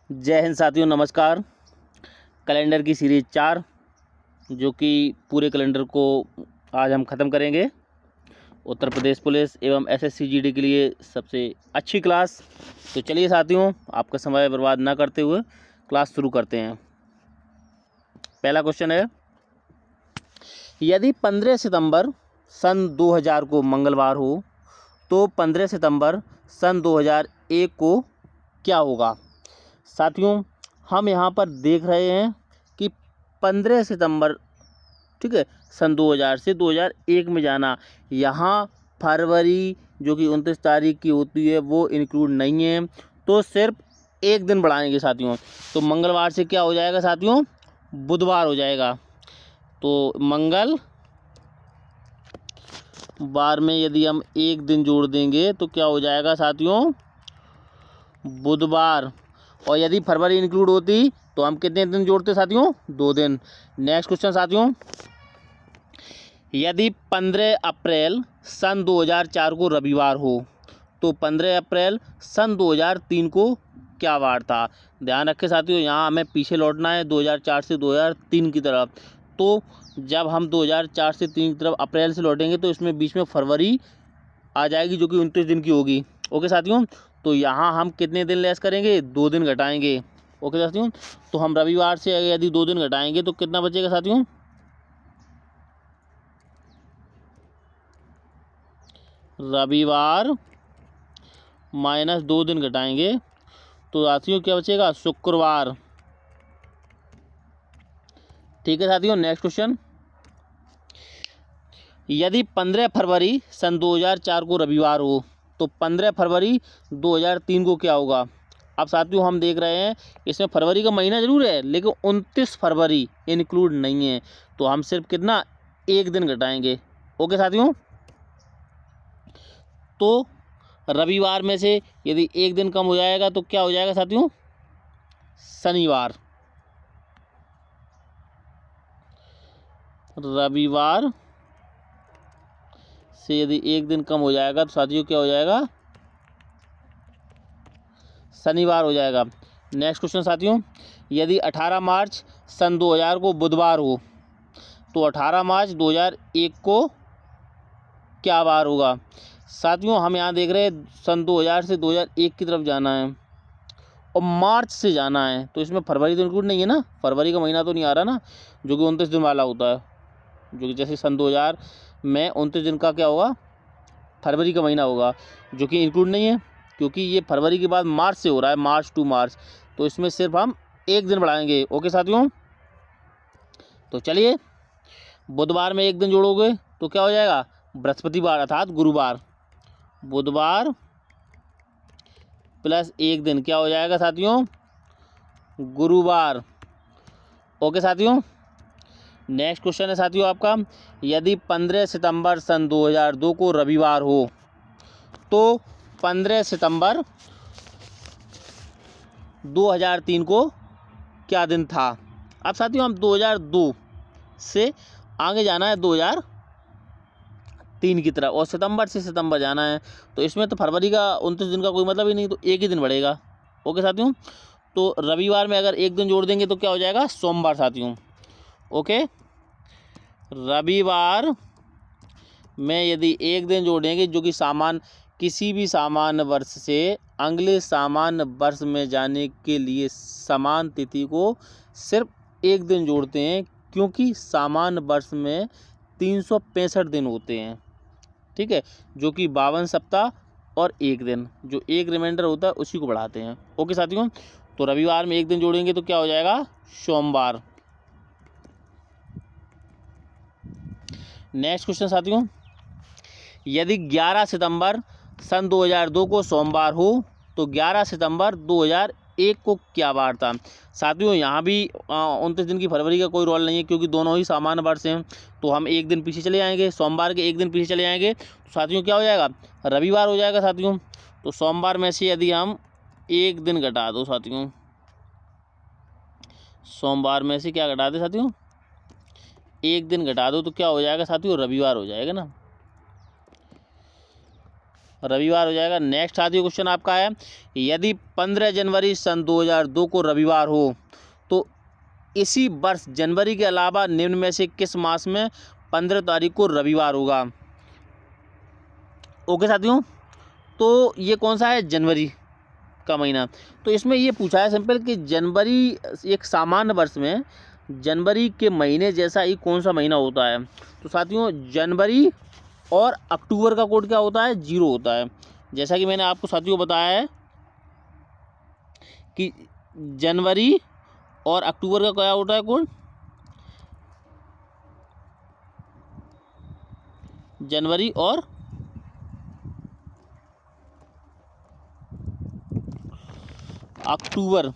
जय हिंद साथियों, नमस्कार। कैलेंडर की सीरीज़ 4 जो कि पूरे कैलेंडर को आज हम ख़त्म करेंगे। उत्तर प्रदेश पुलिस एवं एसएससी जीडी के लिए सबसे अच्छी क्लास। तो चलिए साथियों, आपका समय बर्बाद ना करते हुए क्लास शुरू करते हैं। पहला क्वेश्चन है, यदि 15 सितंबर सन 2000 को मंगलवार हो तो 15 सितंबर सन 2001 को क्या होगा। साथियों, हम यहाँ पर देख रहे हैं कि 15 सितंबर, ठीक है, सन 2000 से 2001 में जाना। यहाँ फरवरी जो कि 29 तारीख की होती है वो इंक्लूड नहीं है, तो सिर्फ एक दिन बढ़ाएंगे साथियों। तो मंगलवार से क्या हो जाएगा साथियों, बुधवार हो जाएगा। तो मंगल बार में यदि हम एक दिन जोड़ देंगे तो क्या हो जाएगा साथियों, बुधवार। और यदि फरवरी इंक्लूड होती तो हम कितने दिन जोड़ते साथियों, 2 दिन। नेक्स्ट क्वेश्चन साथियों, यदि 15 अप्रैल सन 2004 को रविवार हो तो 15 अप्रैल सन 2003 को क्या वार था। ध्यान रखें साथियों, यहाँ हमें पीछे लौटना है 2004 से 2003 की तरफ। तो जब हम 2004 से 3 की तरफ अप्रैल से लौटेंगे तो इसमें बीच में फरवरी आ जाएगी जो कि 29 दिन की होगी। ओके साथियों, तो यहाँ हम कितने दिन लेस करेंगे, 2 दिन घटाएंगे। ओके साथियों, तो हम रविवार से यदि 2 दिन घटाएंगे तो कितना बचेगा साथियों, रविवार माइनस 2 दिन घटाएंगे तो साथियों क्या बचेगा, शुक्रवार। ठीक है साथियों, नेक्स्ट क्वेश्चन, यदि 15 फरवरी सन 2004 को रविवार हो तो 15 फरवरी 2003 को क्या होगा। अब साथियों हम देख रहे हैं इसमें फरवरी का महीना जरूर है लेकिन 29 फरवरी इंक्लूड नहीं है, तो हम सिर्फ कितना, एक दिन घटाएंगे। ओके साथियों, तो रविवार में से यदि एक दिन कम हो जाएगा तो क्या हो जाएगा साथियों, शनिवार। रविवार से यदि एक दिन कम हो जाएगा तो साथियों क्या हो जाएगा, शनिवार हो जाएगा। नेक्स्ट क्वेश्चन साथियों, यदि 18 मार्च सन 2000 को बुधवार हो तो 18 मार्च 2001 को क्या वार होगा। साथियों हम यहाँ देख रहे हैं सन 2000 से 2001 की तरफ जाना है और मार्च से जाना है, तो इसमें फरवरी तो इंक्लूड नहीं है ना, फरवरी का महीना तो नहीं आ रहा ना जो कि 29 दिन वाला होता है, जो कि जैसे सन 2000 में 29 दिन का क्या होगा, फरवरी का महीना होगा, जो कि इंक्लूड नहीं है क्योंकि ये फरवरी के बाद मार्च से हो रहा है, मार्च टू मार्च। तो इसमें सिर्फ हम एक दिन बढ़ाएंगे। ओके साथियों, तो चलिए, बुधवार में एक दिन जोड़ोगे तो क्या हो जाएगा, बृहस्पतिवार अर्थात गुरुवार। बुधवार प्लस एक दिन क्या हो जाएगा साथियों, गुरुवार। ओके साथियों, नेक्स्ट क्वेश्चन है साथियों आपका, यदि 15 सितंबर सन 2002 को रविवार हो तो 15 सितंबर 2003 को क्या दिन था। अब साथियों हम 2002 से आगे जाना है 2003 की तरफ और सितंबर से सितंबर जाना है, तो इसमें तो फरवरी का 29 दिन का कोई मतलब ही नहीं, तो एक ही दिन बढ़ेगा। ओके साथियों, तो रविवार में अगर एक दिन जोड़ देंगे तो क्या हो जाएगा, सोमवार साथियों। ओके, रविवार में यदि एक दिन जोड़ेंगे जो कि किसी भी सामान्य वर्ष से अगले सामान्य वर्ष में जाने के लिए समान तिथि को सिर्फ एक दिन जोड़ते हैं, क्योंकि सामान्य वर्ष में 365 दिन होते हैं, ठीक है, जो कि 52 सप्ताह और एक दिन, जो एक रिमाइंडर होता है उसी को बढ़ाते हैं। ओके साथियों, तो रविवार में एक दिन जोड़ेंगे तो क्या हो जाएगा, सोमवार। नेक्स्ट क्वेश्चन साथियों, यदि 11 सितंबर सन 2002 को सोमवार हो तो 11 सितंबर 2001 को क्या वार था। साथियों यहाँ भी 29 दिन की फरवरी का कोई रोल नहीं है क्योंकि दोनों ही सामान्य वर्ष हैं, तो हम एक दिन पीछे चले आएंगे, सोमवार के एक दिन पीछे चले आएंगे तो साथियों क्या हो जाएगा, रविवार हो जाएगा साथियों। तो सोमवार में से यदि हम एक दिन घटा दो साथियों, सोमवार में से क्या घटा दे साथियों, एक दिन घटा दो तो क्या हो जाएगा साथियों, रविवार हो जाएगा ना। रविवार हो जाएगा। नेक्स्ट साथियों क्वेश्चन आपका है, यदि 15 जनवरी सन 2002 को रविवार हो तो इसी वर्ष जनवरी के अलावा निम्न में से किस मास में 15 तारीख को रविवार होगा। ओके साथियों, तो ये कौन सा है, जनवरी का महीना। तो इसमें ये पूछा है सिंपल कि जनवरी एक सामान्य वर्ष में जनवरी के महीने जैसा ही कौन सा महीना होता है। तो साथियों जनवरी और अक्टूबर का कोड क्या होता है, 0 होता है। जैसा कि मैंने आपको साथियों बताया है कि जनवरी और अक्टूबर का क्या होता है कोड, जनवरी और अक्टूबर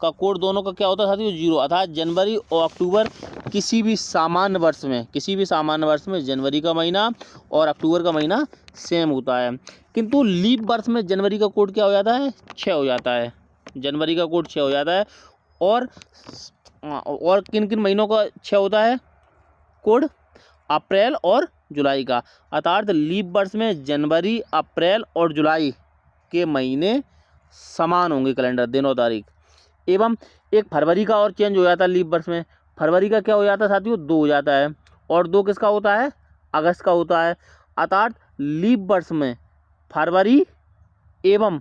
का कोड दोनों का क्या होता है साथियों, 0। अर्थात जनवरी और अक्टूबर किसी भी सामान्य वर्ष में जनवरी का महीना और अक्टूबर का महीना सेम होता है। किंतु लीप वर्ष में जनवरी का कोड क्या हो जाता है, 6 हो जाता है। जनवरी का कोड 6 हो जाता है। और किन किन महीनों का 6 होता है कोड, अप्रैल और जुलाई का। अर्थात लीप वर्ष में जनवरी, अप्रैल और जुलाई के महीने समान होंगे कैलेंडर दिन और तारीख। एवं एक फरवरी का और चेंज हो जाता है लीप वर्ष में। फरवरी का क्या हो जाता है साथियों, 2 हो जाता है। और 2 किसका होता है, अगस्त का होता है। अर्थात लीप वर्ष में फरवरी एवं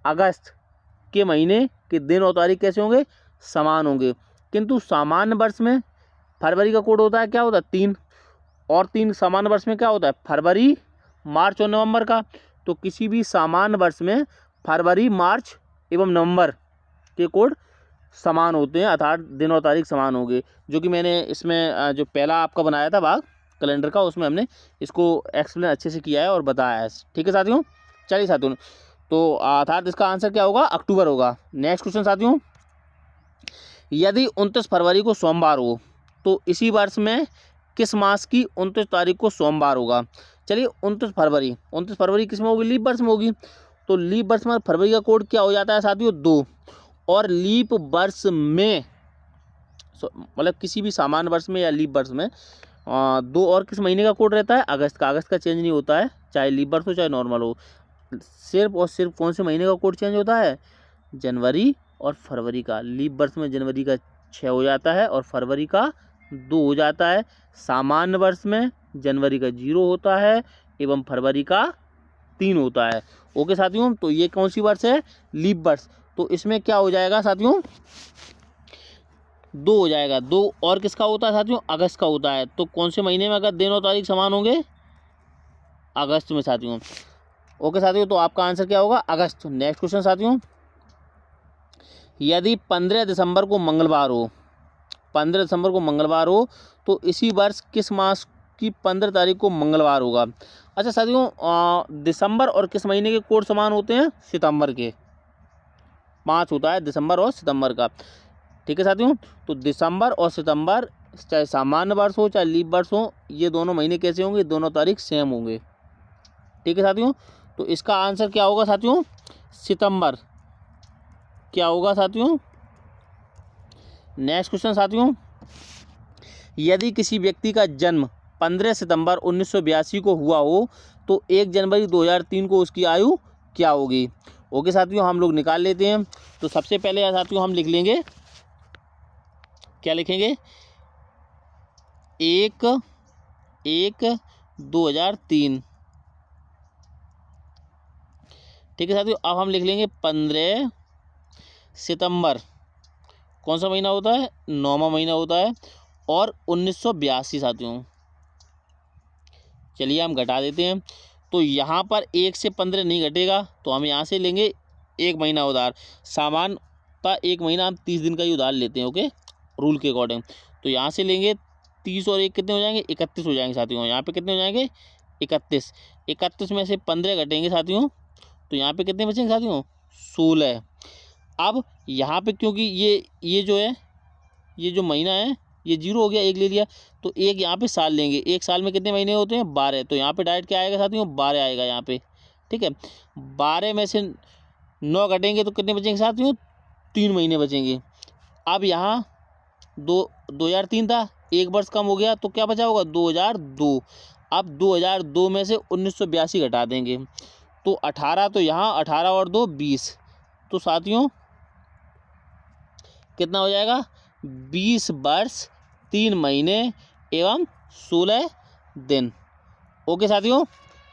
अगस्त के महीने के दिन और तारीख कैसे होंगे, समान होंगे। किंतु सामान्य वर्ष में फरवरी का कोड होता है क्या होता है, 3। और 3 सामान्य वर्ष में क्या होता है, फरवरी, मार्च और नवंबर का। तो किसी भी सामान्य वर्ष में फरवरी, मार्च एवं नवंबर के कोड समान होते हैं। अर्थात दिन और तारीख समान होंगे। जो कि मैंने इसमें जो पहला आपका बनाया था भाग कैलेंडर का, उसमें हमने इसको एक्सप्लेन अच्छे से किया है और बताया है। ठीक है साथियों, चलिए साथियों, तो अर्थात इसका आंसर क्या होगा, अक्टूबर होगा। नेक्स्ट क्वेश्चन साथियों, यदि 29 फरवरी को सोमवार हो तो इसी वर्ष में किस मास की 29 तारीख को सोमवार होगा। चलिए 29 फरवरी किस में होगी, लीप वर्ष में होगी। तो लीप वर्ष में फरवरी का कोड क्या हो जाता है साथियों, 2। और लीप वर्ष में मतलब किसी भी सामान्य वर्ष में या लीप वर्ष में 2 और किस महीने का कोड रहता है, अगस्त का। अगस्त का चेंज नहीं होता है, चाहे लीप वर्ष हो चाहे नॉर्मल हो। सिर्फ और सिर्फ कौन से महीने का कोड चेंज होता है, जनवरी और फरवरी का। लीप वर्ष में जनवरी का 6 हो जाता है और फरवरी का 2 हो जाता है। सामान्य वर्ष में जनवरी का 0 होता है एवं फरवरी का 3 होता है। ओके साथियों, तो ये कौन सी वर्ष है, लीप वर्ष। तो इसमें क्या हो जाएगा साथियों, 2 हो जाएगा। 2 और किसका होता है साथियों, अगस्त का होता है। तो कौन से महीने में अगर दिन और तारीख समान होंगे, अगस्त में साथियों। ओके साथियों, तो आपका आंसर क्या होगा, अगस्त। नेक्स्ट क्वेश्चन साथियों, यदि 15 दिसंबर को मंगलवार हो, 15 दिसंबर को मंगलवार हो तो इसी वर्ष किस मास की 15 तारीख को मंगलवार होगा। अच्छा साथियों, दिसंबर और किस महीने के कोड समान होते हैं, सितंबर के। 5 होता है दिसंबर और सितंबर का। ठीक है साथियों, तो दिसंबर और सितंबर चाहे सामान्य वर्ष हो चाहे लीप वर्ष हो, ये दोनों महीने कैसे होंगे, दोनों तारीख सेम होंगे। ठीक है साथियों, तो इसका आंसर क्या होगा साथियों, सितंबर। क्या होगा साथियों। नेक्स्ट क्वेश्चन साथियों, यदि किसी व्यक्ति का जन्म 15 सितंबर 1982 को हुआ हो तो 1 जनवरी 2003 को उसकी आयु क्या होगी। ओके साथियों, हम लोग निकाल लेते हैं। तो सबसे पहले साथियों हम लिख लेंगे, क्या लिखेंगे, 1/1/2003। ठीक है साथियों, अब हम लिख लेंगे 15 सितंबर, कौन सा महीना होता है, 9वां महीना होता है, और 1982 साथियों। चलिए हम घटा देते हैं। तो यहाँ पर 1 से 15 नहीं घटेगा, तो हम यहाँ से लेंगे 1 महीना उधार। सामान्यतः 1 महीना हम 30 दिन का ही उधार लेते हैं, ओके, रूल के अकॉर्डिंग। तो यहाँ से लेंगे 30 और 1 कितने हो जाएंगे, 31 हो जाएंगे साथियों। यहाँ पे कितने हो जाएंगे, 31। 31 में से 15 घटेंगे साथियों, तो यहाँ पे कितने बचेंगे साथियों, 16। अब यहाँ पे क्योंकि ये जो है, ये जो महीना है ये 0 हो गया, 1 ले लिया, तो 1 यहाँ पे साल लेंगे। 1 साल में कितने महीने होते हैं, 12। तो यहाँ पे डायरेक्ट क्या आएगा साथियों, 12 आएगा यहाँ पे। ठीक है, 12 में से 9 घटेंगे तो कितने बचेंगे साथियों, 3 महीने बचेंगे। अब यहाँ 2003 था, 1 वर्ष कम हो गया, तो क्या बचा होगा, 2002। अब 2002 में से 1982 घटा देंगे, तो 18 तो यहाँ 18 और 2 20। तो साथियों कितना हो जाएगा 20 वर्ष 3 महीने एवं 16 दिन। ओके साथियों,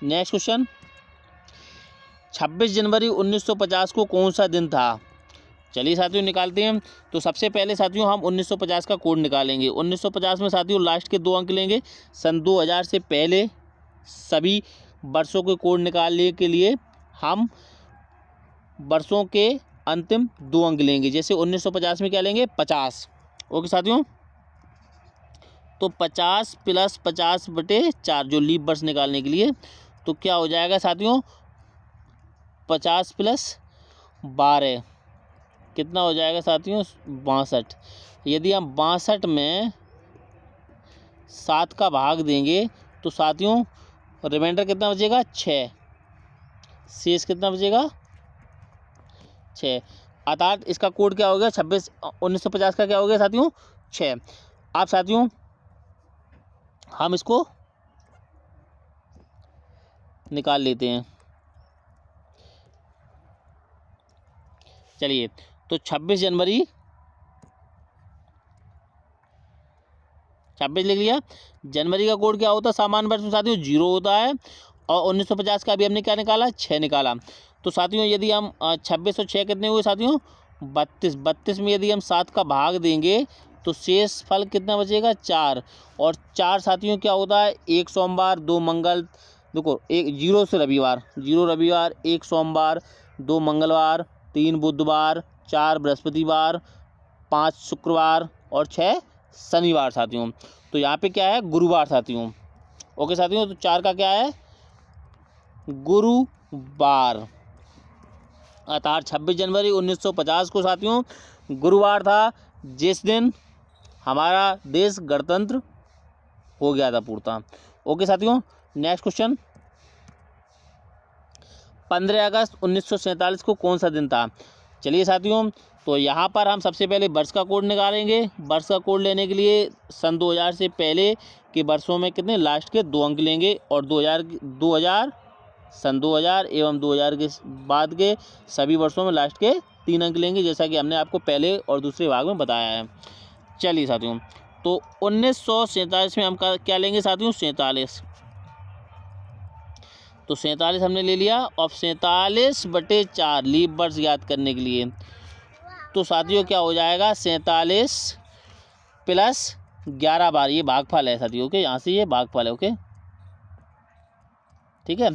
नेक्स्ट क्वेश्चन, 26 जनवरी 1950 को कौन सा दिन था? चलिए साथियों निकालते हैं। तो सबसे पहले साथियों हम 1950 का कोड निकालेंगे। 1950 में साथियों लास्ट के 2 अंक लेंगे। सन 2000 से पहले सभी वर्षों के कोड निकालने के लिए हम वर्षों के अंतिम 2 अंक लेंगे। जैसे 1950 में क्या लेंगे 50। ओके साथियों, तो 50 + 50/4 जो लीप वर्ष निकालने के लिए, तो क्या हो जाएगा साथियों 50 + 12 कितना हो जाएगा साथियों 62। यदि हम 62 में 7 का भाग देंगे तो साथियों रिमाइंडर कितना बचेगा 6। शेष कितना बचेगा 6। अर्थात इसका कोड क्या हो गया 1950 का क्या हो गया साथियों 6। अब साथियों हम इसको निकाल लेते हैं। चलिए, तो 26 जनवरी 26 लिख लिया। जनवरी का कोड क्या होता है सामान्य वर्ष में साथियों 0 होता है। और 1950 का भी हमने क्या निकाला 6 निकाला। तो साथियों यदि हम 26 और 6 कितने हुए साथियों 32। 32 में यदि हम 7 का भाग देंगे तो शेष फल कितना बचेगा 4। और 4 साथियों क्या होता है 1 सोमवार 2 मंगल, देखो 0 से रविवार, 0 रविवार, 1 सोमवार, 2 मंगलवार, 3 बुधवार, 4 बृहस्पतिवार, 5 शुक्रवार और 6 शनिवार साथियों। तो यहाँ पे क्या है गुरुवार साथियों। ओके साथियों, तो 4 का क्या है गुरुवार। अर्थात 26 जनवरी 1950 को साथियों गुरुवार था, जिस दिन हमारा देश गणतंत्र हो गया था पूर्णतः। ओके साथियों, नेक्स्ट क्वेश्चन, 15 अगस्त 1947 को कौन सा दिन था? चलिए साथियों, तो यहाँ पर हम सबसे पहले वर्ष का कोड निकालेंगे। वर्ष का कोड लेने के लिए सन 2000 से पहले के वर्षों में कितने लास्ट के 2 अंक लेंगे। और 2000 सन 2000 एवं 2000 के बाद के सभी वर्षों में लास्ट के 3 अंक लेंगे, जैसा कि हमने आपको पहले और दूसरे भाग में बताया है। चलिए साथियों, तो 1947 में हम क्या लेंगे साथियों 47। तो 47 हमने ले लिया। और 47/4 लीप वर्ष याद करने के लिए, तो साथियों क्या हो जाएगा 47 + 11 बार, ये भागफल है साथियों। ओके, यहाँ से ये भागफल है। ओके ठीक है,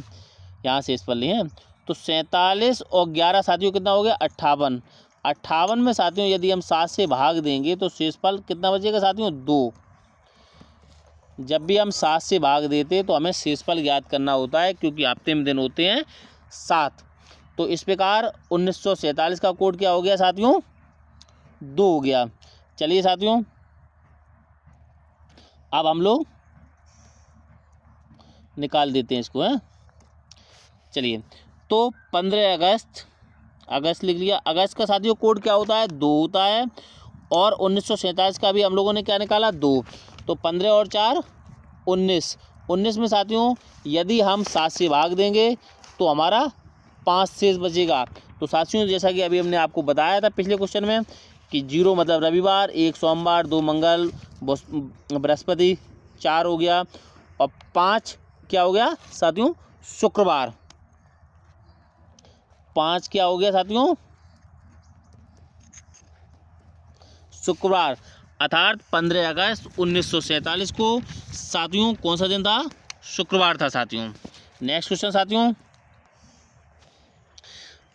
यहाँ से इस पर लिए हैं। तो 47 और 11 साथियों कितना हो गया 58। 58 में साथियों यदि हम 7 से भाग देंगे तो शेषफल कितना बचेगा साथियों 2। जब भी हम 7 से भाग देते तो हमें शेषफल याद करना होता है, क्योंकि हफ्ते में दिन होते हैं 7। तो इस प्रकार 1947 का कोड क्या हो गया साथियों 2 हो गया। चलिए साथियों, अब हम लोग निकाल देते हैं इसको है। चलिए, तो 15 अगस्त लिख लिया। अगस्त का साथियों कोड क्या होता है 2 होता है। और 1947 का भी हम लोगों ने क्या निकाला 2। तो 15 और 4 19। 19 में साथियों यदि हम 7 से भाग देंगे तो हमारा 5 शेष बचेगा। तो साथियों जैसा कि अभी हमने आपको बताया था पिछले क्वेश्चन में कि 0 मतलब रविवार, 1 सोमवार, 2 मंगल, बृहस्पति, 4 हो गया। और 5 क्या हो गया साथियों शुक्रवार। 5 क्या हो गया साथियों शुक्रवार। अर्थात 15 अगस्त 1947 को साथियों कौन सा दिन था शुक्रवार था साथियों। नेक्स्ट क्वेश्चन साथियों,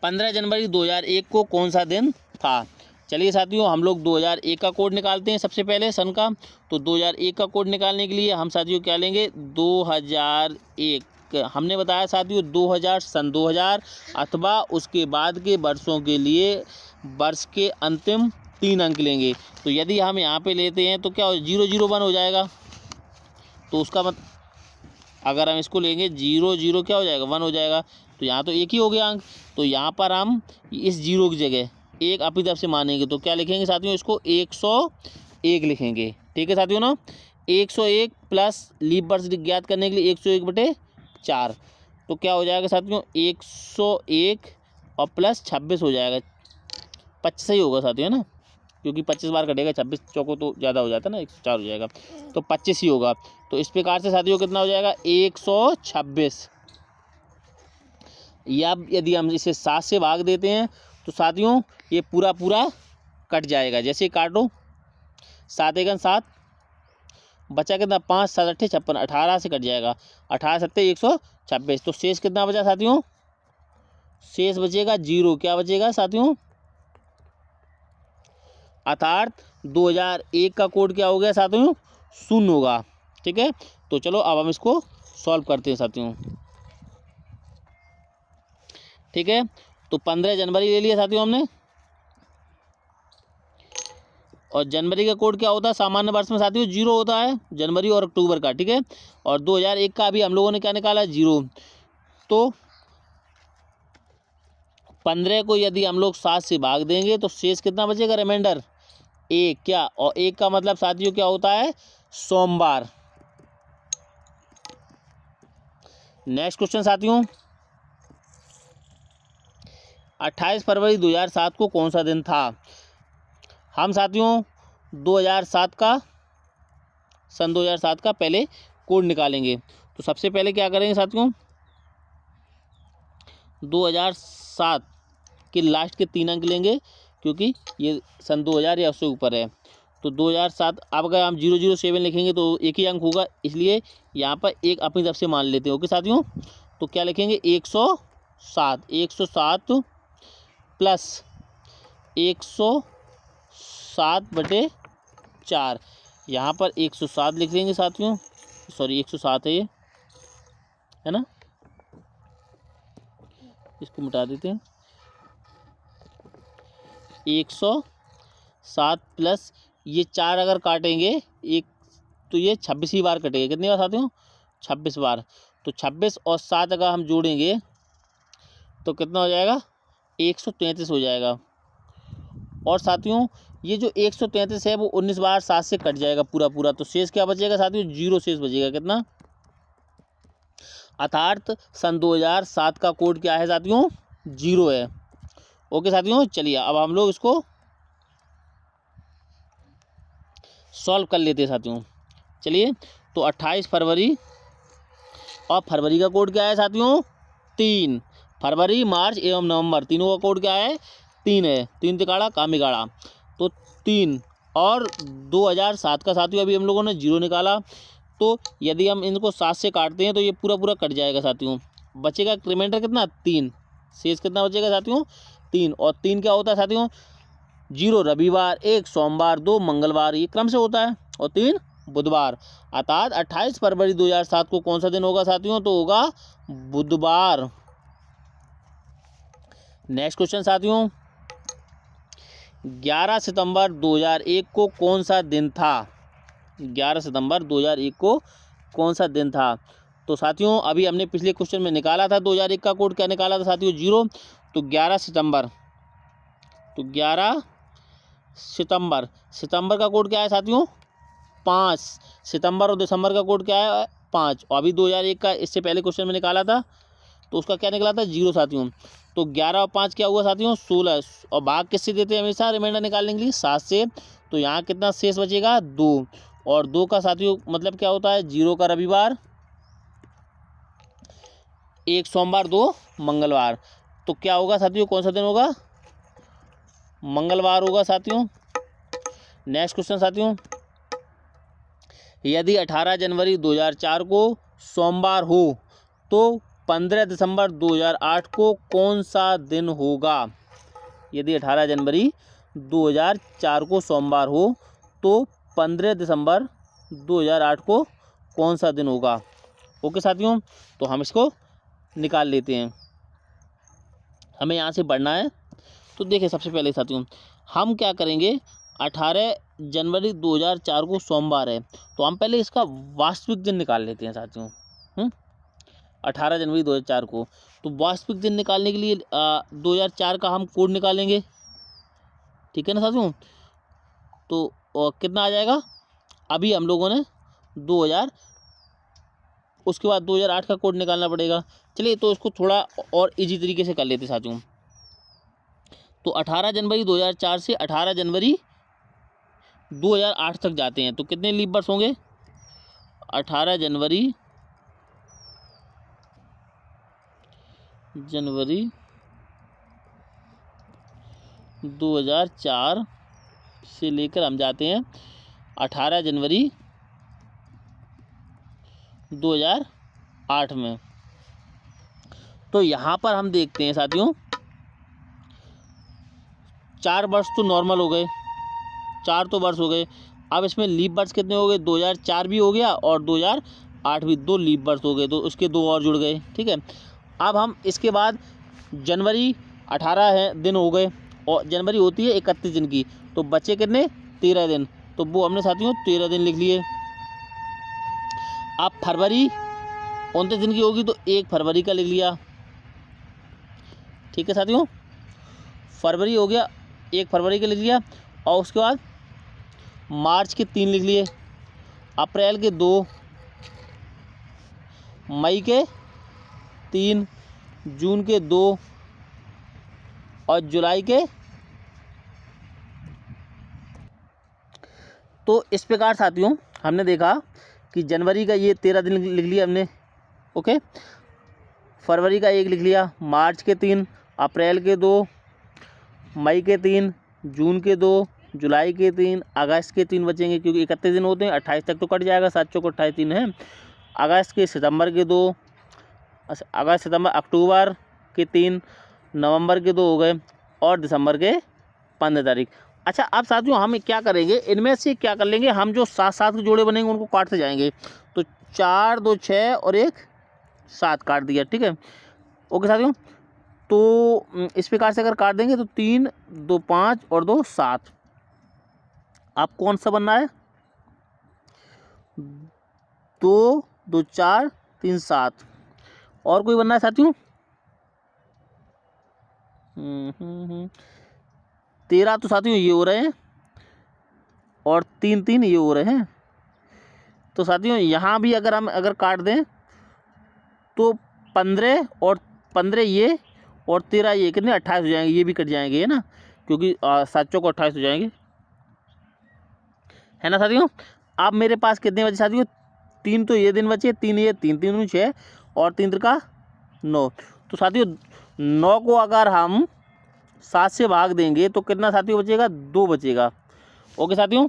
15 जनवरी 2001 को कौन सा दिन था? चलिए साथियों, हम लोग 2001 का कोड निकालते हैं सबसे पहले सन का। तो 2001 का कोड निकालने के लिए हम साथियों क्या लेंगे 2001। हमने बताया साथियों 2000 सन 2000 अथवा उसके बाद के वर्षों के लिए वर्ष के अंतिम 3 अंक लेंगे। तो यदि हम यहाँ पे लेते हैं तो क्या 001 हो जाएगा। तो उसका अगर हम इसको लेंगे 00 क्या हो जाएगा 1 हो जाएगा। तो यहाँ तो एक ही हो गया अंक। तो यहाँ पर हम इस 0 की जगह 1 अपनी तरफ से मानेंगे तो क्या लिखेंगे साथियों इसको 101 लिखेंगे। ठीक है साथियों ना, 101 प्लस लीप वर्ष ज्ञात करने के लिए 101/4। तो क्या हो जाएगा साथियों, 101 और प्लस 26 हो जाएगा, 25 ही होगा साथियों, है ना, क्योंकि 25 बार कटेगा, 26 चौको तो ज़्यादा हो जाता है ना, 104 हो जाएगा, तो 25 ही होगा। तो इस प्रकार से साथियों कितना हो जाएगा, 126। या यदि हम इसे 7 से भाग देते हैं तो साथियों ये पूरा पूरा कट जाएगा। जैसे काटो, 7 एकन 7, बचा कितना, 5 7 8 56, 18 से कट जाएगा, 18 7 126। तो शेष कितना बचा साथियों, शेष बचेगा 0। क्या बचेगा साथियों, अर्थात 2001 का कोड क्या हो गया साथियों, 0 होगा। ठीक है, तो चलो अब हम इसको सॉल्व करते हैं साथियों। ठीक है, तो 15 जनवरी ले लिया साथियों हमने, और जनवरी का कोड क्या होता है, सामान्य वर्ष में साथियों 0 होता है, जनवरी और अक्टूबर का। ठीक है, और 2001 का अभी हम लोगों ने क्या निकाला, 0। तो 15 को यदि हम लोग 7 से भाग देंगे तो शेष कितना बचेगा, रिमाइंडर 1। क्या, और 1 का मतलब साथियों क्या होता है, सोमवार। नेक्स्ट क्वेश्चन साथियों, 28 फरवरी 2007 को कौन सा दिन था। हम साथियों 2007 का, सन 2007 का पहले कोड निकालेंगे। तो सबसे पहले क्या करेंगे साथियों, 2007 के लास्ट के 3 अंक लेंगे, क्योंकि ये सन 2000 या उससे ऊपर है। तो 2007, अब अगर हम 007 लिखेंगे तो एक ही अंक होगा, इसलिए यहाँ पर एक अपनी तरफ से मान लेते हैं। ओके साथियों, तो क्या लिखेंगे, 107 प्लस 107/4, यहाँ पर 107 लिख लेंगे साथियों, सॉरी 107 है ये, है ना, इसको मिटा देते हैं। 107 प्लस ये 4 अगर काटेंगे एक, तो ये 26 बार कटेगा। कितनी बार साथियों, 26 बार। तो 26 और 7 अगर हम जोड़ेंगे तो कितना हो जाएगा, 133 हो जाएगा। और साथियों ये जो 133 है वो 19 बार 7 से कट जाएगा पूरा पूरा, तो शेष क्या बचेगा साथियों, 0 शेष बचेगा। कितना, अर्थात सन 2007 का कोड क्या है साथियों, 0 है। ओके साथियों, चलिए अब हम लोग इसको सॉल्व कर लेते हैं साथियों। चलिए, तो 28 फरवरी, और फरवरी का कोड क्या है साथियों, 3। फरवरी, मार्च एवं नवंबर तीनों का कोड क्या है, 3 है। 3 तिकाड़ा काम बिगाड़ा, तो 3। और 2007 का साथियों अभी हम लोगों ने 0 निकाला, तो यदि हम इनको 7 से काटते हैं तो ये पूरा पूरा कट जाएगा साथियों। बचेगा रिमाइंडर कितना, 3। शेष कितना बचेगा साथियों, 3। और 3 क्या होता है साथियों, 0 रविवार, 1 सोमवार, 2 मंगलवार, ये क्रम से होता है, और 3 बुधवार। अर्थात 28 फरवरी 2007 को कौन सा दिन होगा साथियों, तो होगा बुधवार। नेक्स्ट क्वेश्चन साथियों, 11 सितंबर 2001 को कौन सा दिन था। 11 सितंबर 2001 को कौन सा दिन था। तो साथियों अभी हमने पिछले क्वेश्चन में निकाला था 2001 का कोड, क्या निकाला था साथियों, 0। तो 11 सितंबर, तो 11 सितंबर, सितंबर का कोड क्या है साथियों, 5। सितंबर और दिसंबर का कोड क्या है, 5। और अभी 2001 का इससे पहले क्वेश्चन में निकाला था, तो उसका क्या निकला था, 0 साथियों। तो 11 और 5 क्या हुआ साथियों, 16। और भाग किससे देते हैं हमेशा, रिमाइंडर निकालने के लिए 7 से। तो यहाँ कितना शेष बचेगा, 2। और 2 का साथियों मतलब क्या होता है, 0 का रविवार, 1 सोमवार, 2 मंगलवार। तो क्या होगा साथियों, कौन सा दिन होगा, मंगलवार होगा साथियों। नेक्स्ट क्वेश्चन साथियों, यदि 18 जनवरी 2004 को सोमवार हो तो 15 दिसंबर 2008 को कौन सा दिन होगा। यदि 18 जनवरी 2004 को सोमवार हो तो 15 दिसंबर 2008 को कौन सा दिन होगा। ओके साथियों, तो हम इसको निकाल लेते हैं। हमें यहाँ से बढ़ना है, तो देखिए सबसे पहले साथियों हम क्या करेंगे, 18 जनवरी 2004 को सोमवार है, तो हम पहले इसका वास्तविक दिन निकाल लेते हैं साथियों। 18 जनवरी 2004 को, तो वास्तविक दिन निकालने के लिए 2004 का हम कोड निकालेंगे, ठीक है ना साथियों। तो कितना आ जाएगा, अभी हम लोगों ने 2000, उसके बाद 2008 का कोड निकालना पड़ेगा। चलिए तो इसको थोड़ा और इजी तरीके से कर लेते साथियों। तो 18 जनवरी 2004 से 18 जनवरी 2008 तक जाते हैं तो कितने लीप वर्ष होंगे? 18 जनवरी 2004 से लेकर हम जाते हैं 18 जनवरी 2008 में। तो यहाँ पर हम देखते हैं साथियों 4 वर्ष तो नॉर्मल हो गए, 4 तो वर्ष हो गए। अब इसमें लीप वर्ष कितने हो गए? 2004 भी हो गया और 2008 भी, 2 लीप वर्ष हो गए, तो उसके 2 और जुड़ गए। ठीक है, अब हम इसके बाद जनवरी 18 है दिन हो गए और जनवरी होती है 31 दिन की, तो बचे कितने? 13 दिन, तो वो हमने साथियों 13 दिन लिख लिए। अब फरवरी 29 दिन की होगी तो 1 फरवरी का लिख लिया। ठीक है साथियों, फरवरी हो गया, 1 फरवरी का लिख लिया। और उसके बाद मार्च के 3 लिख लिए, अप्रैल के 2, मई के 3, जून के 2 और जुलाई के। तो इस प्रकार साथियों हमने देखा कि जनवरी का ये 13 दिन लिख लिया हमने, ओके, फरवरी का 1 लिख लिया, मार्च के 3, अप्रैल के 2, मई के 3, जून के 2, जुलाई के 3, अगस्त के 3 बचेंगे क्योंकि 31 दिन होते हैं, 28 तक तो कट जाएगा, 7 चौक 28 दिन है। अगस्त के, सितंबर के 2, अगस्त सितंबर अक्टूबर के 3, नवंबर के 2 हो गए और दिसंबर के 15 तारीख। अच्छा, अब साथियों हम क्या करेंगे, इनमें से क्या कर लेंगे, हम जो 7-7 के जोड़े बनेंगे उनको काटते जाएंगे। तो 4, 2, 6 और 1 7 काट दिया। ठीक है, ओके साथियों, तो इस प्रकार से अगर काट देंगे तो 3, 2, 5 और 2 7। आप कौन सा बनना है? 2, 2, 4, 3, 7। और कोई बनना है साथियों? 13 तो साथियों ये हो रहे हैं और 3, 3 ये हो रहे हैं। तो साथियों यहाँ भी अगर हम काट दें तो 15 और 15 ये और 13 ये कितने? 28 हो जाएंगे, ये भी कट जाएंगे है ना, क्योंकि 7 चौक 28 हो जाएंगे, है ना साथियों। अब मेरे पास कितने बचे साथियों? 3 तो ये दिन बचे, 3 ये, 3 3 6 और 3 का 9। तो साथियों 9 को अगर हम 7 से भाग देंगे तो कितना साथियों बचेगा? 2 बचेगा। ओके साथियों,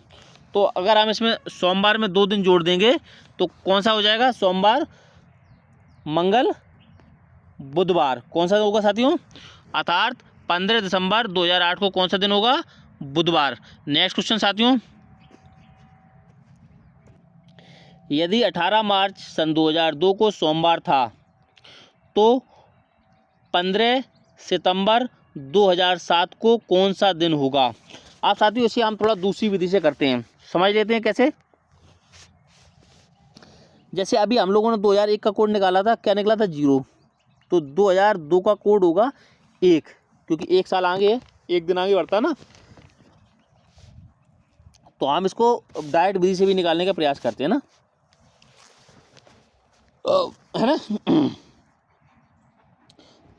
तो अगर हम इसमें सोमवार में 2 दिन जोड़ देंगे तो कौन सा हो जाएगा? सोमवार, मंगल, बुधवार। कौन सा होगा साथियों? अर्थात 15 दिसंबर 2008 को कौन सा दिन होगा? बुधवार। नेक्स्ट क्वेश्चन साथियों, यदि 18 मार्च सन 2002 को सोमवार था तो 15 सितंबर 2007 को कौन सा दिन होगा? आप साथियों इसे हम थोड़ा दूसरी विधि से करते हैं, समझ लेते हैं कैसे। जैसे अभी हम लोगों ने 2001 का कोड निकाला था, क्या निकला था? 0। तो 2002 का कोड होगा 1, क्योंकि 1 साल आगे है, 1 दिन आगे बढ़ता है ना। तो हम इसको डायरेक्ट विधि से भी निकालने का प्रयास करते हैं ना, है ना।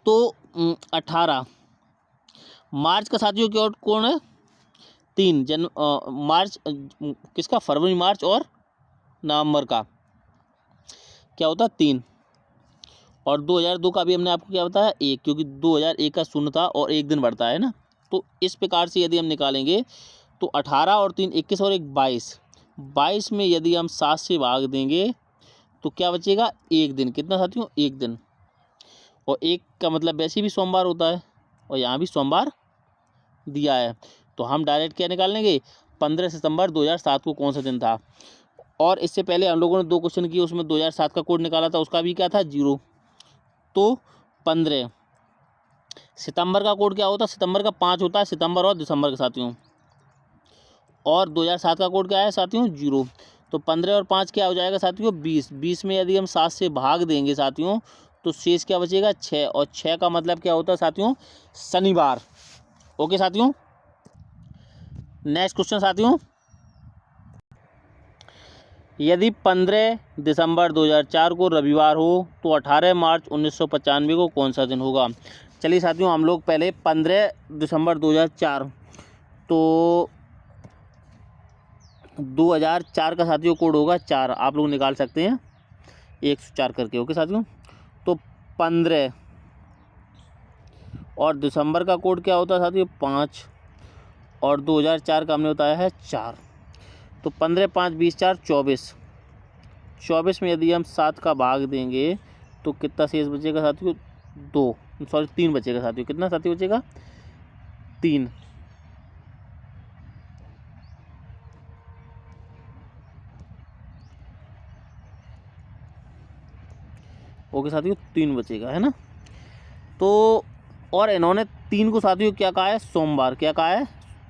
तो 18 मार्च का साथियों क्या कौन है? 3 मार्च किसका? फरवरी, मार्च और नवंबर का क्या होता है? 3। और 2002 का भी हमने आपको क्या बताया? 1, क्योंकि 2001 का 0 था और 1 दिन बढ़ता है ना। तो इस प्रकार से यदि हम निकालेंगे तो 18 और 3 21 और 1 22। 22 में यदि हम 7 से भाग देंगे तो क्या बचेगा? 1 दिन। कितना साथियों? 1 दिन। और 1 का मतलब वैसे भी सोमवार होता है और यहाँ भी सोमवार दिया है, तो हम डायरेक्ट क्या निकाल लेंगे? 15 सितंबर 2007 को कौन सा दिन था। और इससे पहले हम लोगों ने 2 क्वेश्चन किए, उसमें 2007 का कोड निकाला था, उसका भी क्या था? 0। तो 15 सितंबर का कोड क्या होता है? सितंबर का 5 होता है, सितंबर और दिसंबर के साथियों। और 2007 का कोड क्या है साथियों? 0। तो 15 और 5 क्या हो जाएगा साथियों? 20। 20 में यदि हम 7 से भाग देंगे साथियों तो शेष क्या बचेगा? 6। और 6 का मतलब क्या होता है साथियों? शनिवार। ओके साथियों, नेक्स्ट क्वेश्चन साथियों, यदि 15 दिसंबर 2004 को रविवार हो तो 18 मार्च 1995 को कौन सा दिन होगा। चलिए साथियों, हम लोग पहले 15 दिसंबर 2004, तो 2004 का साथियों कोड होगा 4, आप लोग निकाल सकते हैं 104 करके। ओके साथियों, तो 15 और दिसंबर का कोड क्या होता है साथियों 5, और 2004 का हमने बताया है 4, तो 15 5 20 4 24। 24 में यदि हम 7 का भाग देंगे तो कितना शेष बचेगा साथियों, 3 बचेगा साथियों। कितना साथियों बचेगा, 3। ओके साथियों, 3 बचेगा, है ना। तो और इन्होंने 3 को साथियों क्या कहा है, सोमवार क्या कहा है,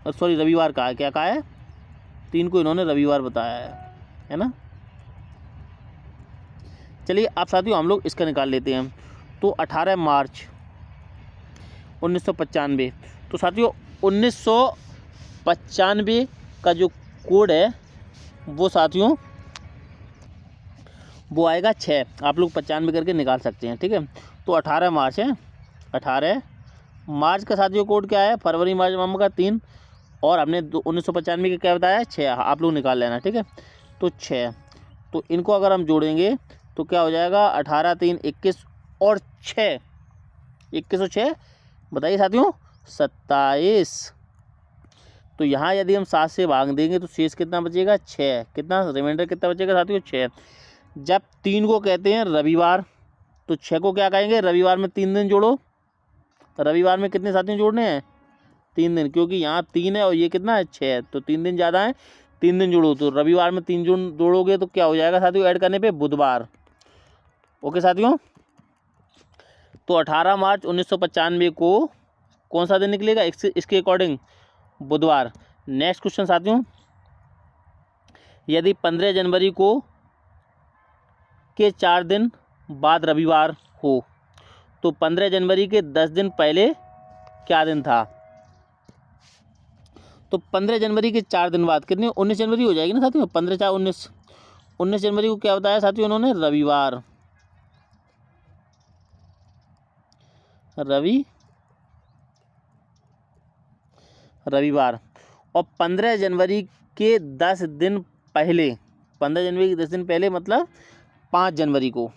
सॉरी रविवार कहा है। क्या कहा है, 3 को इन्होंने रविवार बताया है ना। चलिए अब साथियों हम लोग इसका निकाल लेते हैं। तो 18 मार्च 1995, तो साथियों 1995 का जो कोड है वो साथियों वो आएगा 6। आप लोग 95 करके निकाल सकते हैं, ठीक है। तो 18 मार्च है, 18 मार्च का साथियों कोड क्या है, फरवरी मार्च नवंबर का 3, और हमने 1995 का क्या बताया 6, आप लोग निकाल लेना, ठीक है। तो 6, तो इनको अगर हम जोड़ेंगे तो क्या हो जाएगा, 18 3 21 और 6, 21 और 6 बताइए साथियों 27। तो यहाँ यदि हम 7 से भाग देंगे तो शेष कितना बचेगा, 6। कितना रिमाइंडर कितना बचेगा साथियों, 6। जब 3 को कहते हैं रविवार तो 6 को क्या कहेंगे, रविवार में 3 दिन जोड़ो। रविवार में कितने साथियों जोड़ने हैं, 3 दिन, क्योंकि यहाँ 3 है और ये कितना है 6, तो 3 दिन ज़्यादा है, 3 दिन जोड़ो। तो रविवार में 3 जोड़ोगे तो क्या हो जाएगा साथियों, ऐड करने पे बुधवार। ओके साथियों, तो 18 मार्च 1995 को कौन सा दिन निकलेगा, इसके अकॉर्डिंग बुधवार। नेक्स्ट क्वेश्चन साथियों, यदि 15 जनवरी को के 4 दिन बाद रविवार हो तो 15 जनवरी के 10 दिन पहले क्या दिन था। तो 15 जनवरी के 4 दिन बाद कितने, 19 जनवरी हो जाएगी ना साथियों, 15 4 19, 19 जनवरी को क्या बताया साथियों उन्होंने, रविवार। रविवार। और 15 जनवरी के 10 दिन पहले, 15 जनवरी के 10 दिन पहले मतलब 5 जनवरी को,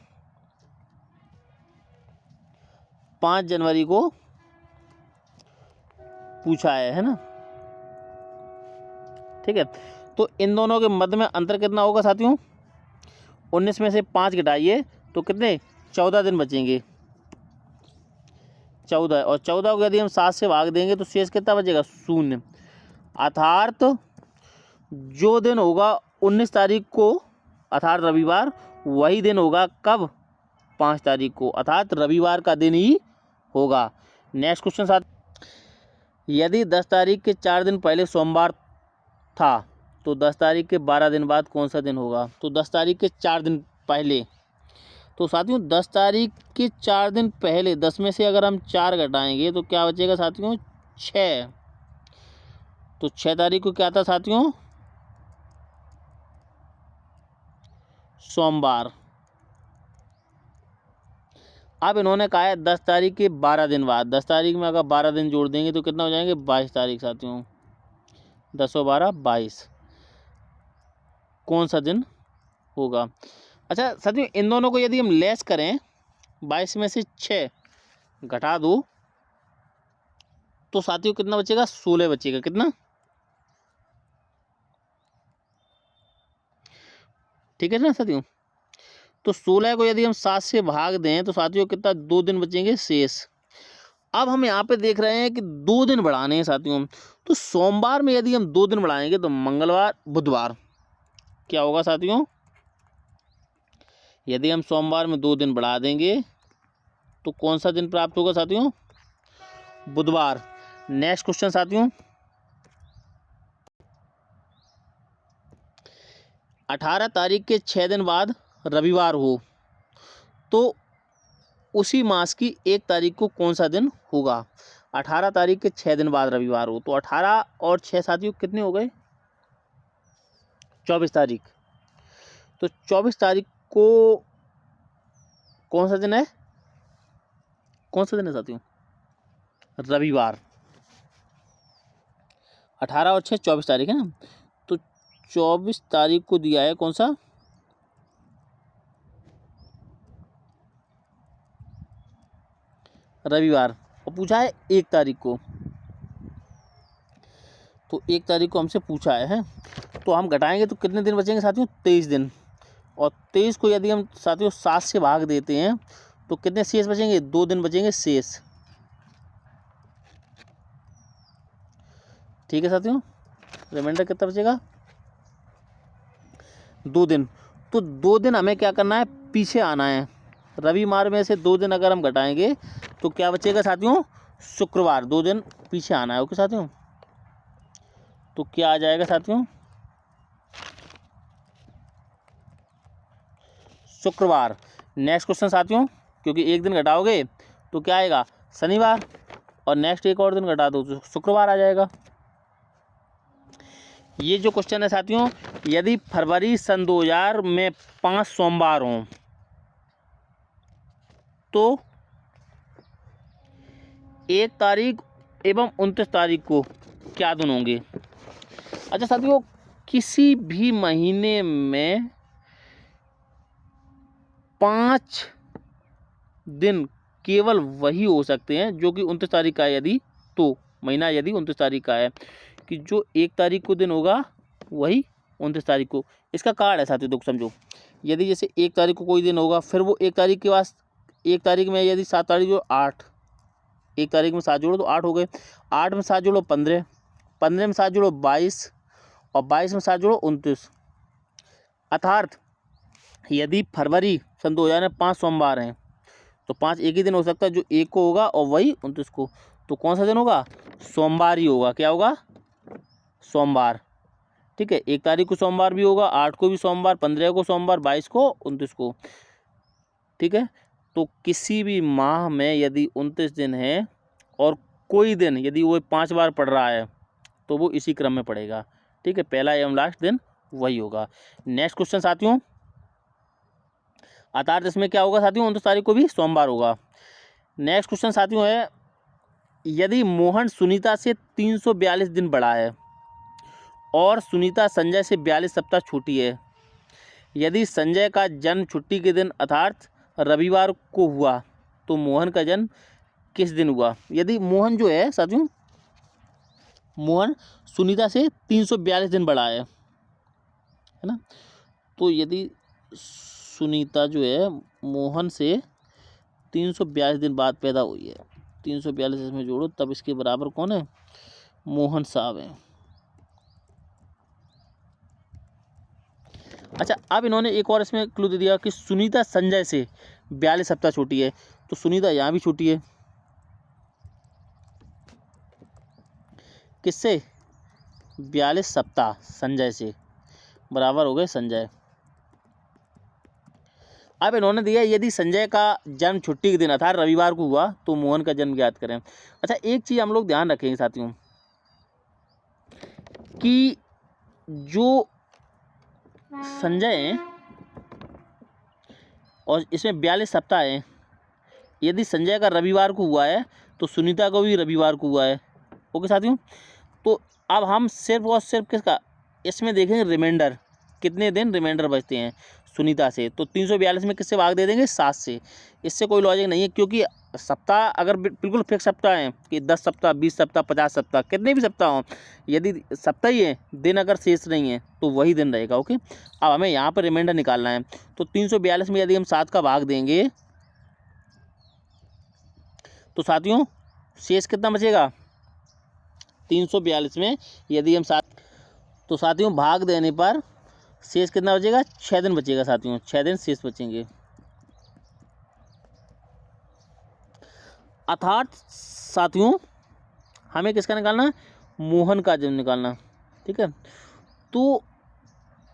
5 जनवरी को पूछा है ना, ठीक है। तो इन दोनों के मध्य में अंतर कितना होगा साथियों, 19 में से 5 घटाइए तो कितने, 14 दिन बचेंगे, 14। और 14 को यदि हम 7 से भाग देंगे तो शेष कितना बचेगा, 0। अर्थात जो दिन होगा 19 तारीख को अर्थात रविवार, वही दिन होगा कब, 5 तारीख को, अर्थात रविवार का दिन ही होगा। नेक्स्ट क्वेश्चन साथ, यदि 10 तारीख के 4 दिन पहले सोमवार था तो 10 तारीख के 12 दिन बाद कौन सा दिन होगा। तो 10 तारीख के 4 दिन पहले, तो साथियों 10 तारीख के 4 दिन पहले 10 में से अगर हम 4 घटाएंगे तो क्या बचेगा साथियों, 6। तो 6 तारीख को क्या था साथियों, सोमवार। अब इन्होंने कहा है 10 तारीख के 12 दिन बाद, 10 तारीख में अगर 12 दिन जोड़ देंगे तो कितना हो जाएंगे, 22 तारीख साथियों, 10 और 12 22, कौन सा दिन होगा। अच्छा साथियों, इन दोनों को यदि हम लेस करें, 22 में से 6 घटा दो तो साथियों कितना बचेगा, 16 बचेगा। कितना, ठीक है ना साथियों। तो 16 को यदि हम 7 से भाग दें तो साथियों कितना, 2 दिन बचेंगे शेष। अब हम यहाँ पे देख रहे हैं कि 2 दिन बढ़ाने हैं साथियों, तो सोमवार में यदि हम 2 दिन बढ़ाएंगे तो मंगलवार बुधवार क्या होगा साथियों, यदि हम सोमवार में 2 दिन बढ़ा देंगे तो कौन सा दिन प्राप्त होगा साथियों, बुधवार। नेक्स्ट क्वेश्चन साथियों, 18 तारीख के 6 दिन बाद रविवार हो तो उसी मास की 1 तारीख को कौन सा दिन होगा। 18 तारीख के 6 दिन बाद रविवार हो तो 18 और 6 साथियों कितने हो गए, 24 तारीख। तो 24 तारीख को कौन सा दिन है, कौन सा दिन है साथियों, रविवार। 18 और 6 24 तारीख है ना, तो 24 तारीख को दिया है कौन सा, रविवार, और पूछा है 1 तारीख को। तो 1 तारीख को हमसे पूछा है, तो हम घटाएंगे तो कितने दिन बचेंगे साथियों, 23 दिन। और 23 को यदि हम साथियों 7 से भाग देते हैं तो कितने शेष बचेंगे, 2 दिन बचेंगे शेष। ठीक है साथियों, रिमाइंडर कितना बचेगा, 2 दिन। तो 2 दिन हमें क्या करना है, पीछे आना है। रविवार में से 2 दिन अगर हम घटाएंगे तो क्या बचेगा साथियों, शुक्रवार। 2 दिन पीछे आना है। ओके साथियों, तो क्या आ जाएगा साथियों, शुक्रवार। नेक्स्ट क्वेश्चन साथियों, क्योंकि 1 दिन घटाओगे तो क्या आएगा, शनिवार, और नेक्स्ट एक और दिन घटा दो तो शुक्रवार आ जाएगा। ये जो क्वेश्चन है साथियों, यदि फरवरी सन 2000 में 5 सोमवार हों तो 1 तारीख एवं 29 तारीख को क्या दिन होंगे। अच्छा साथियों, किसी भी महीने में 5 दिन केवल वही हो सकते हैं जो कि 29 तारीख का है, यदि तो महीना यदि 29 तारीख का है, कि जो 1 तारीख को दिन होगा वही 29 तारीख को। इसका कार्ड है साथियों, दुख समझो। यदि जैसे 1 तारीख को कोई दिन होगा, फिर वो 1 तारीख के बाद 1 तारीख में यदि 7 तारीख जो 8, 1 तारीख में 7 जोड़ो तो 8 हो गए, 8 में 7 जोड़ो 15, 15 में 7 जोड़ो 22, और 22 में 7 जोड़ो 29। अर्थात यदि फरवरी सन 2000 में 5 सोमवार हैं तो 5 एक ही दिन हो सकता है, जो 1 को होगा और वही 29 को। तो कौन सा दिन होगा, सोमवार ही होगा। क्या होगा, सोमवार। ठीक है, 1 तारीख को सोमवार भी होगा, 8 को भी सोमवार, 15 को सोमवार, 22 को, 29 को। ठीक है, तो किसी भी माह में यदि 29 दिन है और कोई दिन यदि वो 5 बार पड़ रहा है तो वो इसी क्रम में पड़ेगा। ठीक है, पहला एवं लास्ट दिन वही होगा। नेक्स्ट क्वेश्चन साथियों, अर्थात इसमें क्या होगा साथियों, 29 तारीख को भी सोमवार होगा। नेक्स्ट क्वेश्चन साथियों है, यदि मोहन सुनीता से 342 दिन बड़ा है और सुनीता संजय से 42 सप्ताह छोटी है, यदि संजय का जन्म छुट्टी के दिन अर्थात रविवार को हुआ तो मोहन का जन्म किस दिन हुआ। यदि मोहन जो है साथियों, मोहन सुनीता से 342 दिन बड़ा है ना, तो यदि सुनीता जो है मोहन से 342 दिन बाद पैदा हुई है, 342 इसमें जोड़ो तब इसके बराबर कौन है, मोहन साहब हैं। अच्छा, अब इन्होंने एक और इसमें क्लू दे दिया कि सुनीता संजय से 42 सप्ताह छोटी है, तो सुनीता यहाँ भी छोटी है, किससे, 42 सप्ताह संजय से, बराबर हो गए संजय। अब इन्होंने दिया यदि संजय का जन्म छुट्टी के दिन अर्थात रविवार को हुआ तो मोहन का जन्म ज्ञात करें। अच्छा, एक चीज़ हम लोग ध्यान रखेंगे साथियों कि जो संजय हैं और इसमें 42 सप्ताह हैं, यदि संजय का रविवार को हुआ है तो सुनीता को भी रविवार को हुआ है। ओके साथियों, तो अब हम सिर्फ और सिर्फ किसका इसमें देखेंगे, रिमाइंडर, कितने दिन रिमाइंडर बचते हैं सुनीता से। तो 342 में किससे भाग दे देंगे, 7 से। इससे कोई लॉजिक नहीं है, क्योंकि सप्ताह अगर बिल्कुल फिक्स सप्ताह हैं कि 10 सप्ताह, 20 सप्ताह, 50 सप्ताह, कितने भी सप्ताह हों, यदि सप्ताह ही है, दिन अगर शेष नहीं है तो वही दिन रहेगा। ओके, अब हमें यहाँ पर रिमाइंडर निकालना है। तो 342 में यदि हम 7 का भाग देंगे तो साथियों शेष कितना बचेगा, 342 में यदि हम 7, तो साथियों भाग देने पर शेष कितना बचेगा, 6 दिन बचेगा साथियों, 6 दिन शेष बचेंगे। अर्थात साथियों हमें किसका निकालना है, मोहन का जन्म निकालना। ठीक है, तो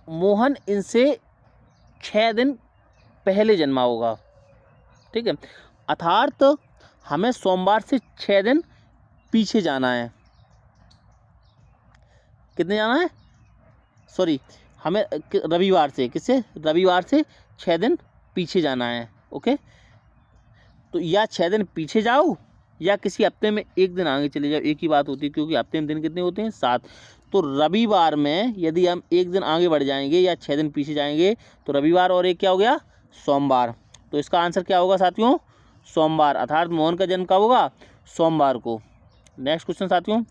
मोहन इनसे 6 दिन पहले जन्मा होगा। ठीक है, अर्थात हमें सोमवार से 6 दिन पीछे जाना है। कितने जाना है, सॉरी, हमें रविवार से, किससे, रविवार से 6 दिन पीछे जाना है। ओके, तो या 6 दिन पीछे जाओ या किसी हफ्ते में 1 दिन आगे चले जाओ, एक ही बात होती है, क्योंकि हफ्ते में दिन कितने होते हैं, 7। तो रविवार में यदि हम 1 दिन आगे बढ़ जाएंगे या 6 दिन पीछे जाएंगे तो रविवार और एक क्या हो गया, सोमवार। तो इसका आंसर क्या होगा साथियों, सोमवार, अर्थात मोहन का जन्म कब होगा, सोमवार को। नेक्स्ट क्वेश्चन साथियों,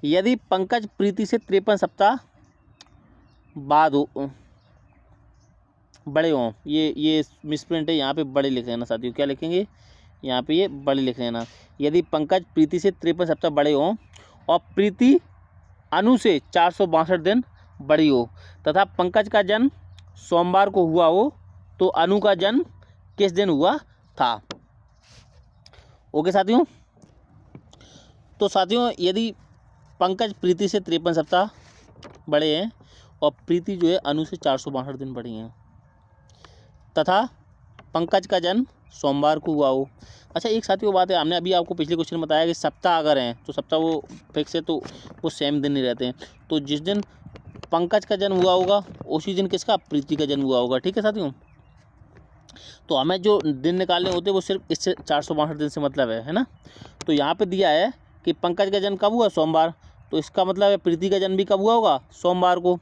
यदि पंकज प्रीति से 53 सप्ताह बाद हो, बड़े हों, ये मिसप्रिंट है, यहाँ पे बड़े लिख लेना साथियों, क्या लिखेंगे यहाँ पे, ये बड़े लिख लेना। यदि पंकज प्रीति से 53 सप्ताह बड़े हों और प्रीति अनु से 462 दिन बड़ी हो तथा पंकज का जन्म सोमवार को हुआ हो तो अनु का जन्म किस दिन हुआ था। ओके साथियों, तो साथियों यदि पंकज प्रीति से 53 सप्ताह बड़े हैं और प्रीति जो है अनु से 462 दिन बड़ी हैं तथा पंकज का जन्म सोमवार को हुआ हो। अच्छा, एक साथियों बात है, हमने अभी आपको पिछले क्वेश्चन में बताया कि सप्ताह अगर हैं तो सप्ताह वो फिक्स है, तो वो सेम दिन नहीं रहते हैं। तो जिस दिन पंकज का जन्म हुआ होगा उसी दिन किसका, प्रीति का जन्म हुआ होगा। ठीक है साथियों, तो हमें जो दिन निकालने होते हैं वो सिर्फ इससे 462 दिन से मतलब है ना। तो यहाँ पे दिया है कि पंकज का जन्म कब हुआ, सोमवार, तो इसका मतलब है प्रीति का जन्म भी कब हुआ होगा, सोमवार को।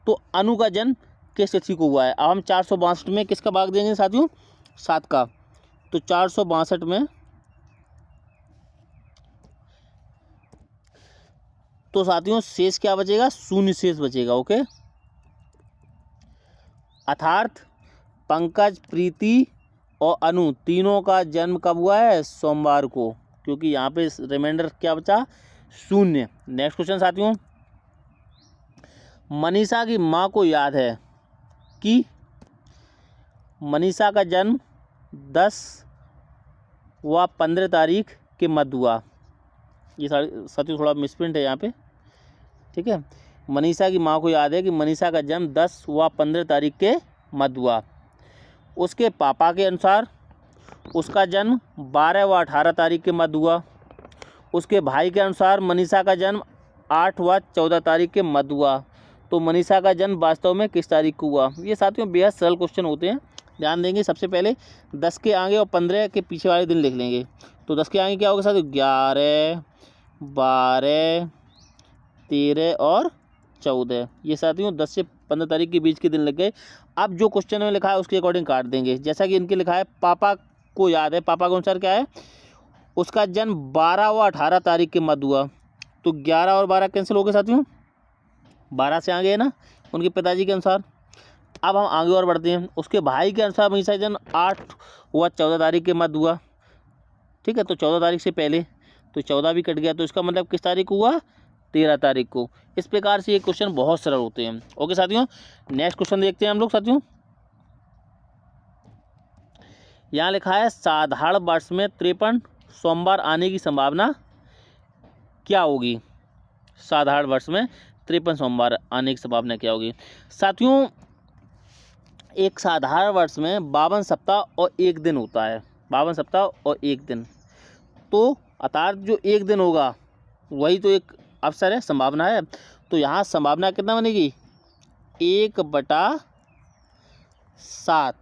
तो अनु का जन्म किस तिथि को हुआ है। अब हम 462 में किसका भाग देंगे साथियों, 7 का। तो 462 में तो साथियों शेष क्या बचेगा, शून्य शेष बचेगा। ओके, अर्थात पंकज, प्रीति और अनु तीनों का जन्म कब हुआ है, सोमवार को, क्योंकि यहाँ पे रिमाइंडर क्या बचा, शून्य। नेक्स्ट क्वेश्चन साथियों, मनीषा की माँ को याद है कि मनीषा का जन्म 10 व 15 तारीख के मध्य हुआ। ये साथियों थोड़ा मिसप्रिंट है यहाँ पे। ठीक है, मनीषा की माँ को याद है कि मनीषा का जन्म 10 व 15 तारीख के मध्य हुआ। उसके पापा के अनुसार उसका जन्म 12 व 18 तारीख के मध्य हुआ। उसके भाई के अनुसार मनीषा का जन्म 8 व 14 तारीख के मध्य हुआ। तो मनीषा का जन्म वास्तव में किस तारीख को हुआ। ये साथियों बेहद सरल क्वेश्चन होते हैं, ध्यान देंगे। सबसे पहले 10 के आगे और 15 के पीछे वाले दिन लिख लेंगे। तो 10 के आगे क्या होगा साथियों, 11, 12, 13 और 14। ये साथियों 10 से 15 तारीख के बीच के दिन लग गए। अब जो क्वेश्चन में लिखा है उसके अकॉर्डिंग काट देंगे। जैसा कि इनके लिखा है पापा को याद है, पापा के अनुसार क्या है, उसका जन्म 12 व 18 तारीख के मध्य हुआ। तो 11 और 12 कैंसिल हो गए साथियों, 12 से आगे है ना उनके पिताजी के अनुसार। अब हम आगे और बढ़ते हैं। उसके भाई के अनुसार मनीषा का जन्म 8 व 14 तारीख के मध्य हुआ। ठीक है, तो 14 तारीख से पहले, तो 14 भी कट गया, तो इसका मतलब किस तारीख को हुआ, 13 तारीख को। इस प्रकार से ये क्वेश्चन बहुत सरल होते हैं। ओके साथियों, नेक्स्ट क्वेश्चन देखते हैं हम लोग साथियों। यहाँ लिखा है साधारण वर्ष में 53 सोमवार आने की संभावना क्या होगी। साधारण वर्ष में 53 सोमवार आने की संभावना क्या होगी। साथियों एक साधारण वर्ष में 52 सप्ताह और 1 दिन होता है, 52 सप्ताह और 1 दिन। तो अर्थात जो 1 दिन होगा वही तो एक अवसर है, संभावना है। तो यहाँ संभावना कितना बनेगी, 1/7।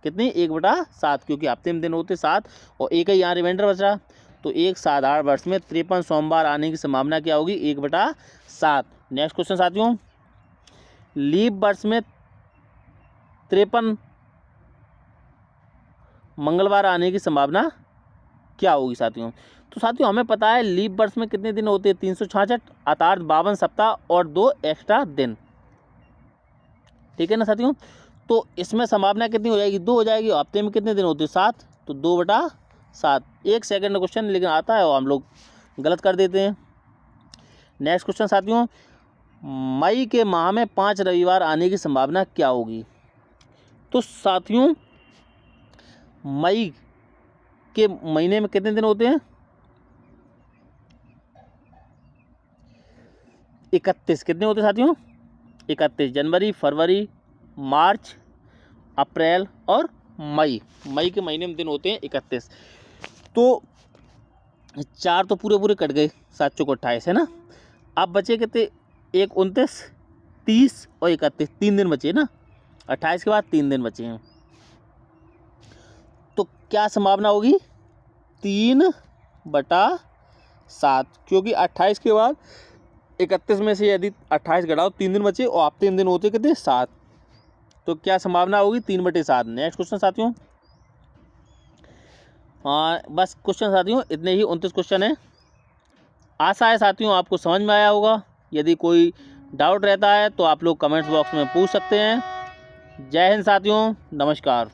कितनी, 1/7, क्योंकि हफ्ते में दिन होते 7 और एक ही यहाँ रिमाइंडर बच रहा। तो एक साधारण वर्ष में 53 सोमवार आने की संभावना क्या होगी, 1/7। नेक्स्ट क्वेश्चन साथियों, लीप वर्ष में 53 मंगलवार आने की संभावना क्या होगी साथियों। तो साथियों हमें पता है लीप वर्ष में कितने दिन होते हैं, 366, अर्थात 52 सप्ताह और 2 एक्स्ट्रा दिन। ठीक है ना साथियों, तो इसमें संभावना कितनी हो जाएगी, 2 हो जाएगी। हफ्ते में कितने दिन होते हैं, 7, तो 2/7। 1 सेकंड क्वेश्चन लेकिन आता है और हम लोग गलत कर देते हैं। नेक्स्ट क्वेश्चन साथियों, मई के माह में 5 रविवार आने की संभावना क्या होगी। तो साथियों मई के महीने में कितने दिन होते हैं, 31। कितने होते हैं साथियों, 31। जनवरी, फरवरी, मार्च, अप्रैल और मई। मई के महीने में दिन होते हैं 31। तो 4 तो पूरे पूरे कट गए, 7 चौक 28 है ना। अब बचे कितने, 1 29 30 और 31, 3 दिन बचे ना, 28 के बाद 3 दिन बचे हैं। तो क्या संभावना होगी? 3/7, क्योंकि 28 के बाद 31 में से यदि 28 घटाओ 3 दिन बचे और आप 3 दिन होते कितने? 7। तो क्या संभावना होगी? 3/7। नेक्स्ट क्वेश्चन साथियों। हाँ बस क्वेश्चन साथियों इतने ही, 29 क्वेश्चन है। आशा है साथियों आपको समझ में आया होगा। यदि कोई डाउट रहता है तो आप लोग कमेंट्स बॉक्स में पूछ सकते हैं। जय हिंद साथियों, नमस्कार।